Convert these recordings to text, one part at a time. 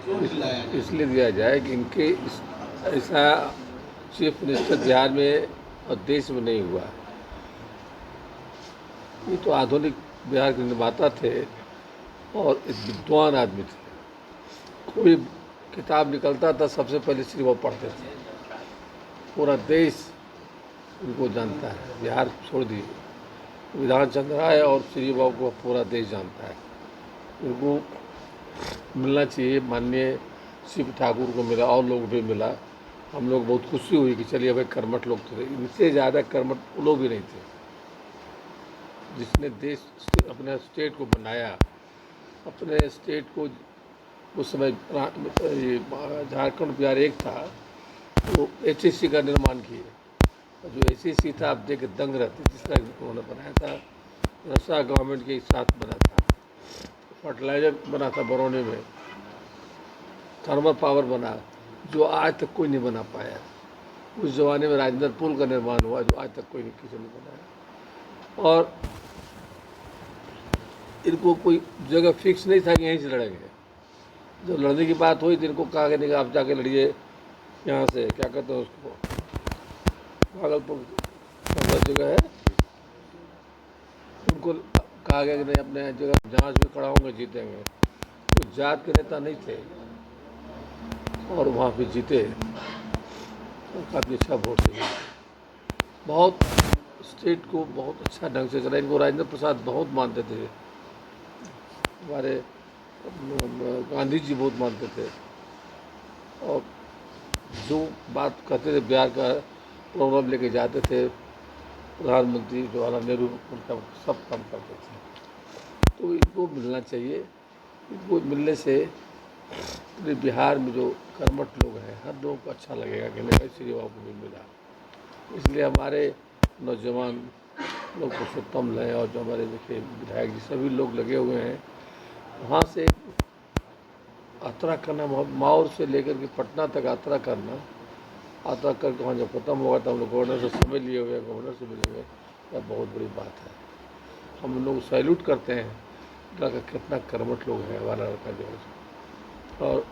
इसलिए दिया जाए कि इनके ऐसा चीफ मिनिस्टर बिहार में और देश में नहीं हुआ। ये तो आधुनिक बिहार के निर्माता थे और एक विद्वान आदमी थे। कोई किताब निकलता था सबसे पहले श्री वो पढ़ते थे। पूरा देश उनको जानता है। बिहार छोड़ दिए, विधान चंद्र राय और श्री बाबू को पूरा देश जानता है। उनको मिलना चाहिए। माननीय शिव ठाकुर को मिला और लोग भी मिला। हम लोग बहुत खुशी हुई कि चलिए भाई कर्मठ लोग थे। इनसे ज़्यादा कर्मठ वो लोग भी नहीं थे। जिसने देश अपने स्टेट को बनाया, अपने स्टेट को उस समय झारखंड बिहार एक था तो HSC का निर्माण किए। जो HSC था आप देख दंग रहते जिसका उन्होंने बनाया था। रसा गवर्नमेंट के साथ बना था। फर्टिलाइजर बना था बरौनी में। थर्मल पावर बना जो आज तक कोई नहीं बना पाया। उस ज़माने में राजेंद्र पुल का निर्माण हुआ जो आज तक कोई किसी ने बनाया। और इनको कोई जगह फिक्स नहीं था कि यहीं से लड़ेंगे। जब लड़ने की बात हुई तो इनको कहा कि नहीं आप जाके लड़िए यहाँ से, क्या कहते हैं उसको, भागलपुर जगह है, उनको कहा गया कि नहीं अपने जगह जहाँ भी खड़ा होंगे जीतेंगे। तो जात के नेता नहीं थे और वहाँ पे जीते और काफ़ी अच्छा वोट से जीते। बहुत स्टेट को बहुत अच्छा ढंग से चला। इनको राजेंद्र प्रसाद बहुत मानते थे। हमारे गांधी जी बहुत मानते थे और जो बात कहते थे बिहार का प्रोग्राम लेके जाते थे प्रधानमंत्री जवाहरलाल नेहरू उनका सब काम करते थे। तो इनको मिलना चाहिए। इनको मिलने से पूरे बिहार में जो कर्मठ लोग हैं हर लोगों को अच्छा लगेगा कि नहीं श्री बाबू को भी मिला। इसलिए हमारे नौजवान लोग पुरुषोत्तम लें और जो हमारे देखिए विधायक जी सभी लोग लगे हुए हैं। वहाँ से यात्रा करना, माहौर से लेकर के पटना तक यात्रा करना, यात्रा करके वहाँ जब खत्म होगा तो हम लोग गवर्नर से समय लिए हुए, गवर्नर से मिलेंगे, यह बहुत बड़ी बात है। हम लोग सैल्यूट करते हैं का कितना कर्मठ लोग हैं हमारा लड़का जो है। और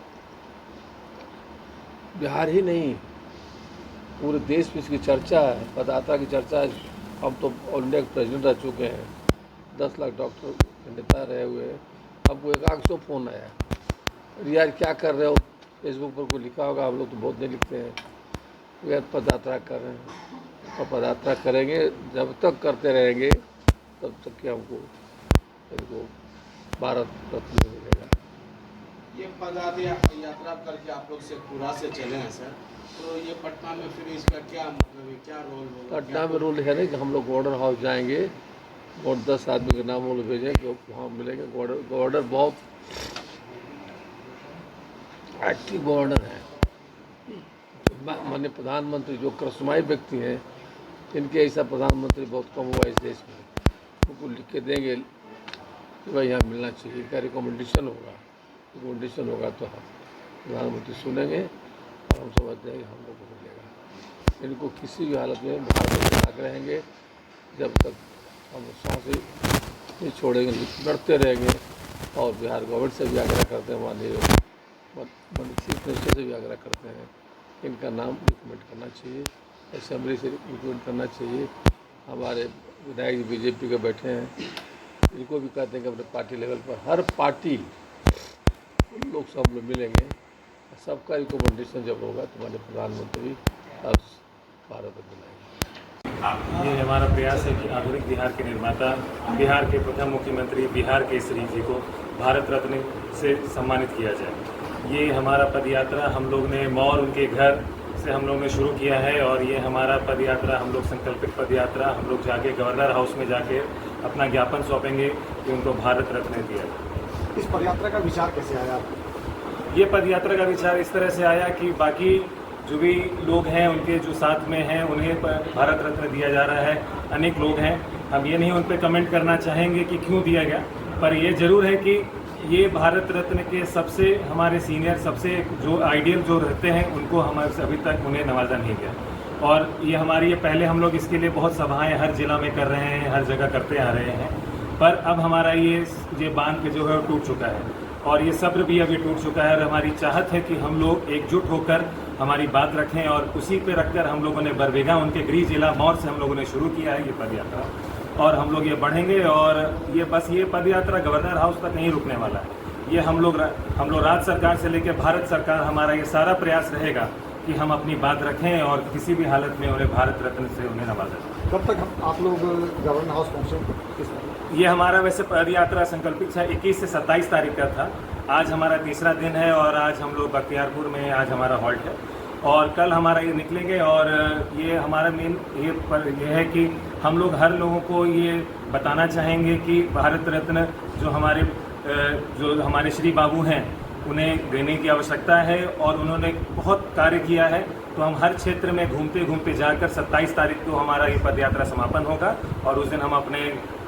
बिहार ही नहीं पूरे देश में इसकी चर्चा है, पदयात्रा की चर्चा है। हम तो ऑल इंडिया के प्रेसिडेंट रह चुके हैं, 10 लाख डॉक्टर के नेता रहे हुए हैं। हमको 100 फ़ोन आया, यार क्या कर रहे हो, फेसबुक पर कोई लिखा होगा, हम लोग तो बहुत नहीं लिखते हैं, यार पदयात्रा कर रहे हैं। तो पदयात्रा करेंगे, जब तक करते रहेंगे तब तक कि हमको इनको भारत रत्न मिलेगा। ये पदयात्रा करके आप लोग शेखपुरा से चले हैं सर, तो ये पटना में फिर इसका क्या मतलब है, क्या रोल होगा? पटना में रोल है ना कि हम लोग गवर्नर हाउस जाएंगे और 10 आदमी के नाम वो लोग भेजें तो वहाँ मिलेंगे। गवर्नर बहुत एक्टिव गवर्नर है। माननीय प्रधानमंत्री जो करिश्माई व्यक्ति हैं, इनके ऐसा प्रधानमंत्री बहुत कम हुआ इस देश में। उनको लिख के देंगे कि भाई यहाँ मिलना चाहिए, इनका रिकमेंडेशन होगा तो हम प्रधानमंत्री सुनेंगे और हम समझते हैं कि हम लोग को मिलेगा। इनको किसी भी हालत में भारत में आगे रहेंगे जब तक हम सांसें नहीं छोड़ेंगे, लड़ते रहेंगे। और बिहार गवर्नमेंट से भी आग्रह करते हैं, माननीय चीफ मिनिस्टर से भी आग्रह करते हैं, इनका नाम रिकमेंड करना चाहिए, असेंबली से रिकमेंड करना चाहिए। हमारे विधायक BJP के बैठे हैं, इनको भी कहते हैं कि अपने पार्टी लेवल पर हर पार्टी लोग सब लोग मिलेंगे, सबका रिकमेंडेशन जब होगा तो हमारे प्रधानमंत्री अब भारत में मिलाएंगे। ये हमारा प्रयास है कि आधुनिक बिहार के निर्माता, बिहार के प्रथम मुख्यमंत्री, बिहार केसरी जी को भारत रत्न से सम्मानित किया जाए। ये हमारा पदयात्रा हम लोग ने मौर उनके घर से हम लोग ने शुरू किया है और ये हमारा पदयात्रा हम लोग संकल्पित पदयात्रा हम लोग जाके गवर्नर हाउस में जाके अपना ज्ञापन सौंपेंगे कि उनको भारत रत्न दिया जाए। इस पदयात्रा का विचार कैसे आया आपको? ये पदयात्रा का विचार इस तरह से आया कि बाकी जो भी लोग हैं उनके जो साथ में हैं उन्हें भारत रत्न दिया जा रहा है। अनेक लोग हैं, हम ये नहीं उन पर कमेंट करना चाहेंगे कि क्यों दिया गया, पर ये ज़रूर है कि ये भारत रत्न के सबसे हमारे सीनियर, सबसे जो आइडियल जो रहते हैं उनको हमारे से अभी तक उन्हें नवाजा नहीं गया। और ये हमारी ये पहले हम लोग इसके लिए बहुत सभाएं हर जिला में कर रहे हैं, हर जगह करते आ रहे हैं, पर अब हमारा ये बांध के जो है टूट चुका है। और ये सब्र भी अभी टूट चुका है और हमारी चाहत है कि हम लोग एकजुट होकर हमारी बात रखें और उसी पे रखकर हम लोगों ने बरबीघा उनके गृह जिला मौर से हम लोगों ने शुरू किया है ये पद यात्रा और हम लोग ये बढ़ेंगे और ये पद यात्रा गवर्नर हाउस तक नहीं रुकने वाला है। ये हम लोग राज्य सरकार से लेकर भारत सरकार हमारा ये सारा प्रयास रहेगा कि हम अपनी बात रखें और किसी भी हालत में उन्हें भारत रत्न से उन्हें नवाजा। कब तक आप लोग गवर्नर हाउस पहुँचे? ये हमारा वैसे पद यात्रा संकल्पित था 21 से 27 तारीख का था। आज हमारा तीसरा दिन है और आज हम लोग बख्तियारपुर में आज हमारा हॉल्ट है और कल हमारा ये निकलेंगे और ये हमारा मेन ये है कि हम लोग हर लोगों को ये बताना चाहेंगे कि भारत रत्न जो हमारे श्री बाबू हैं उन्हें देने की आवश्यकता है और उन्होंने बहुत कार्य किया है। तो हम हर क्षेत्र में घूमते घूमते जाकर 27 तारीख को हमारा ये पद यात्रा समापन होगा और उस दिन हम अपने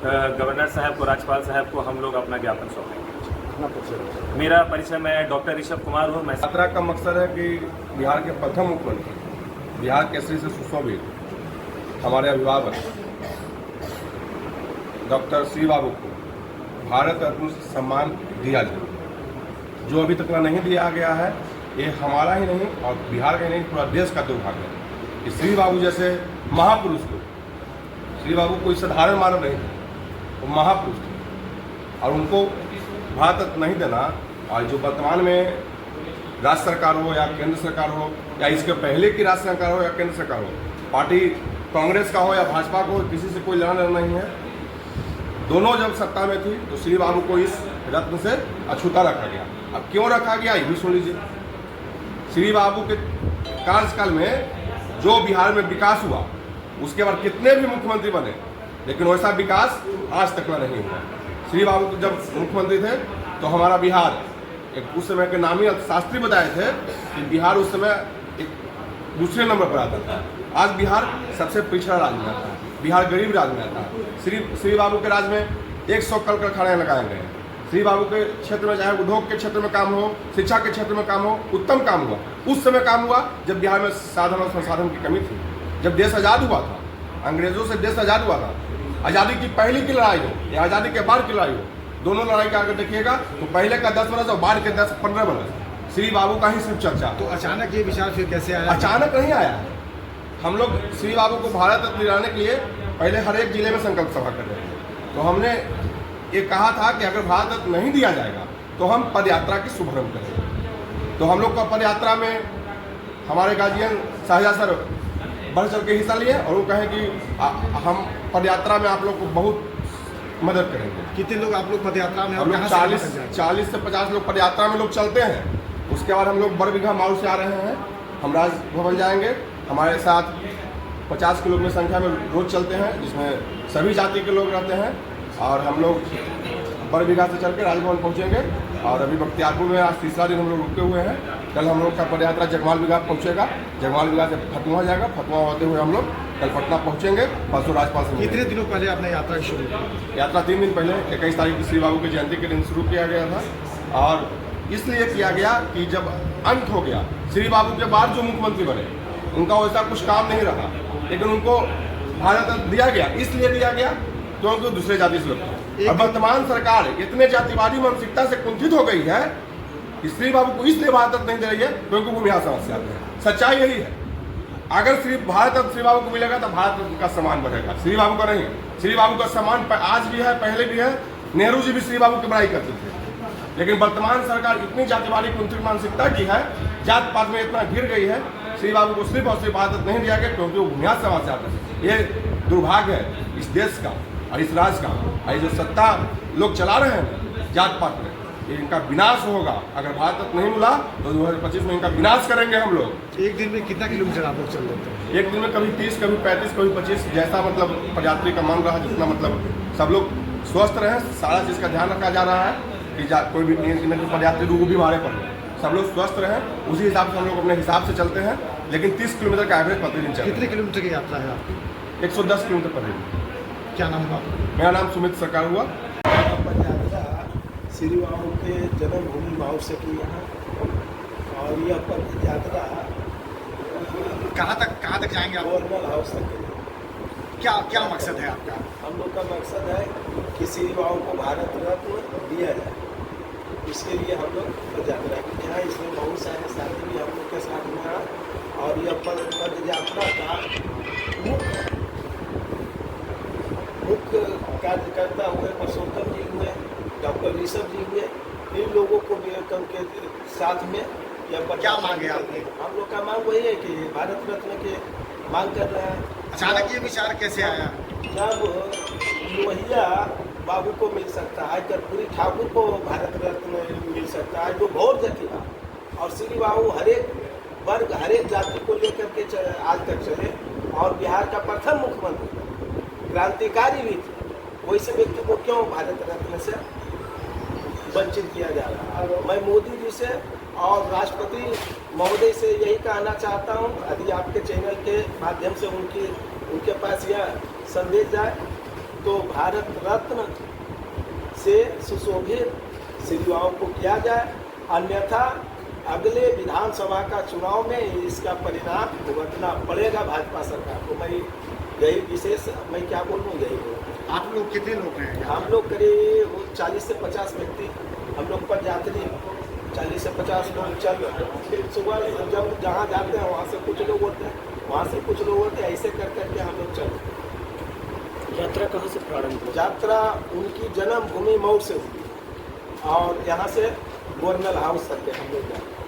गवर्नर साहब को, राज्यपाल साहब को हम लोग अपना ज्ञापन सौंपेंगे। मेरा परिचय, मैं डॉक्टर ऋषभ कुमार हूँ। मैं यात्रा का मकसद है कि बिहार के प्रथम मुख्यमंत्री, बिहार केसरी से सुशोभित हमारे अभिभावक डॉक्टर श्री बाबू को भारत रत्न सम्मान दिया जाए, जो अभी तक नहीं दिया गया है। ये हमारा ही नहीं और बिहार का ही नहीं, पूरा देश का दुर्भाग्य है कि श्री बाबू जैसे महापुरुष को, श्री बाबू कोई साधारण मानव नहीं थे, वो महापुरुष थे और उनको भारत रत्न नहीं देना। और जो वर्तमान में राज्य सरकार हो या केंद्र सरकार हो या इसके पहले की राज्य सरकार हो या केंद्र सरकार हो, पार्टी कांग्रेस का हो या भाजपा को, किसी से कोई लेना देना नहीं है। दोनों जब सत्ता में थी तो श्री बाबू को इस रत्न से अछूता रखा गया। अब क्यों रखा गया ये भी सुन लीजिए। श्री बाबू के कार्यकाल में जो बिहार में विकास हुआ, उसके बाद कितने भी मुख्यमंत्री बने, लेकिन वैसा विकास आज तक नहीं हुआ। श्री बाबू जब मुख्यमंत्री थे तो हमारा बिहार एक उस समय के नामी अर्थशास्त्री बताए थे कि बिहार उस समय एक दूसरे नंबर पर आता था। आज बिहार सबसे पिछड़ा राज्य में आता है, बिहार गरीब राज्य में आता है। श्री बाबू के राज्य में 100 कल कारखाने लगाए गए हैं। श्री बाबू के क्षेत्र में, चाहे उद्योग के क्षेत्र में काम हो, शिक्षा के क्षेत्र में काम हो, उत्तम काम हुआ। उस समय काम हुआ जब बिहार में साधन और संसाधन की कमी थी, जब देश आज़ाद हुआ था, अंग्रेजों से देश आज़ाद हुआ था। आज़ादी की पहली की लड़ाई हो या आज़ादी के बाद की लड़ाई हो, दोनों लड़ाई का अगर देखिएगा तो पहले का 10 बरस और बाद के 10-15 बरस श्री बाबू का ही सिर्फ चर्चा। तो अचानक ये विचार फिर कैसे आया? अचानक नहीं आया। हम लोग श्री बाबू को भारत रत्न दिलाने के लिए पहले हर एक जिले में संकल्प सभा कर रहे थे। तो हमने ये कहा था कि अगर भारत रत्न नहीं दिया जाएगा तो हम पद यात्रा की शुभारंभ करेंगे। तो हम लोग का पद यात्रा में हमारे गार्जियन शाहजहां सर बढ़ चढ़ के हिस्सा लिए और वो कहें कि हम पद यात्रा में आप लोग को बहुत मदद करेंगे। कितने लोग आप लोग पद यात्रा में? हम लोग 40 से 50 लोग पद यात्रा में लोग चलते हैं। उसके बाद हम लोग बरबीघा मारू से आ रहे हैं, हम राजभवन जाएंगे। हमारे साथ 50 के लोग में संख्या में रोज चलते हैं, जिसमें सभी जाति के लोग रहते हैं। और हम लोग बरबीघा से चल के राजभवन पहुँचेंगे और अभी बख्तियारपुर में आज तीसरा दिन हम लोग रुके हुए हैं। कल हम लोग का पद यात्रा जगमाल बीघा पहुँचेगा, जगमाल बीघा से फतुहा जाएगा, फतुहा होते हुए हम लोग कल पटना पहुँचेंगे। परसों राज्यपाल से कितने दिनों पहले आपने यात्रा शुरू की? यात्रा 3 दिन पहले 21 तारीख को श्री बाबू की जयंती के दिन शुरू किया गया था और इसलिए किया गया कि जब अंत हो गया, श्री बाबू के बाद जो मुख्यमंत्री बने उनका वैसा कुछ काम नहीं रहा, लेकिन उनको भारत रत्न दिया गया। इसलिए दिया गया क्योंकि दूसरे जाति से लोग थे। और वर्तमान सरकार इतने जातिवादी मानसिकता से कुंठित हो गई है कि श्री बाबू को इसलिए भारत रत्न नहीं दे रही है क्योंकि वो बिहार समाज से आते हैं। सच्चाई यही है। अगर सिर्फ भारत रत्न श्री बाबू को मिलेगा तो भारत रत्न का सम्मान बढ़ेगा, श्री बाबू का नहीं। श्री बाबू का सम्मान आज भी है, पहले भी है। नेहरू जी भी श्री बाबू की बड़ाई करते थे, लेकिन वर्तमान सरकार इतनी जातिवादी कुंठित मानसिकता की है, जात पात में इतना घिर गई है, श्री बाबू को सिर्फ और सिर्फ भारत रत्न नहीं दिया गया क्योंकि वो बुनियाद समाज से आते हैं। ये दुर्भाग्य है इस देश का और इस राज्य का। और जो सत्ता लोग चला रहे हैं जात पात में, ये इनका विनाश होगा। अगर भारत रत्न नहीं मिला तो 2025 में इनका विनाश करेंगे हम लोग। एक दिन में कितना किलोमीटर आप लोग चल लेते हैं? एक दिन में कभी 30, कभी 35, कभी 25, जैसा मतलब पदयात्री का मन रहा, जितना मतलब सब लोग स्वस्थ रहें, सारा चीज़ का ध्यान रखा जा रहा है कि कोई भी पदयात्री रूप भी मारे पड़े, सब लोग स्वस्थ रहें। उसी हिसाब से हम लोग अपने हिसाब से चलते हैं, लेकिन 30 किलोमीटर का एवरेज प्रतिदिन चलते हैं। कितने किलोमीटर की यात्रा है आपकी? 110 किलोमीटर प्रतिदिन। क्या नाम है? मेरा नाम सुमित सरकार हुआ। श्री बाबू के जन्मभूमि भाव से की है और यह पद यात्रा कहाँ तक जाएंगे आप? गवर्नर हाउस तक के। क्या मकसद है आपका? हम लोग का मकसद है कि श्री बाबू को भारत रत्न दिया जाए। इसके लिए हम लोग पद यात्रा की हैं। इसमें बहुत सारे साथी भी हम लोग के साथ में हैं और यह पद यात्रा का मुख्य कार्यकर्ता हुए परसोत्तम जी हुए, डॉक्टर ऋषभ जी हुए, इन लोगों को भी के साथ में यह क्या मांगे आपने? हम लोग का मांग वही है कि भारत रत्न के मांग कर रहे हैं। अचानक ये विचार कैसे आया? जब लोहिया बाबू को मिल सकता है, कर्पूरी ठाकुर को भारत रत्न मिल सकता है, जो घोर जाति था, और श्री बाबू हरेक वर्ग हरेक जाति को लेकर के आज तक चले और बिहार का प्रथम मुख्यमंत्री क्रांतिकारी भी थे, वैसे व्यक्ति को क्यों भारत रत्न से वंचित किया जा रहा है? मैं मोदी जी से और राष्ट्रपति महोदय से यही कहना चाहता हूं, यदि आपके चैनल के माध्यम से उनके पास यह संदेश जाए तो भारत रत्न से सुशोभित श्री बाबू को किया जाए, अन्यथा अगले विधानसभा का चुनाव में इसका परिणाम भुगतना पड़ेगा भाजपा सरकार को। मैं यही विशेष मैं क्या बोलूँ, यही बोलूँ। आप लोग कितने लोग हैं? हम लोग करीब 40 से 50 व्यक्ति हम लोग पर यात्री 40 से 50 लोग चल, फिर सुबह जब जहाँ जाते हैं वहाँ से कुछ लोग होते हैं, वहाँ से कुछ लोग होते हैं, ऐसे कर करके हम लोग चलते हैं। यात्रा कहाँ से प्रारंभ हुई? यात्रा उनकी जन्मभूमि मऊ से हुई और यहाँ से गवर्नर हाउस तक के हम लोग जाते हैं।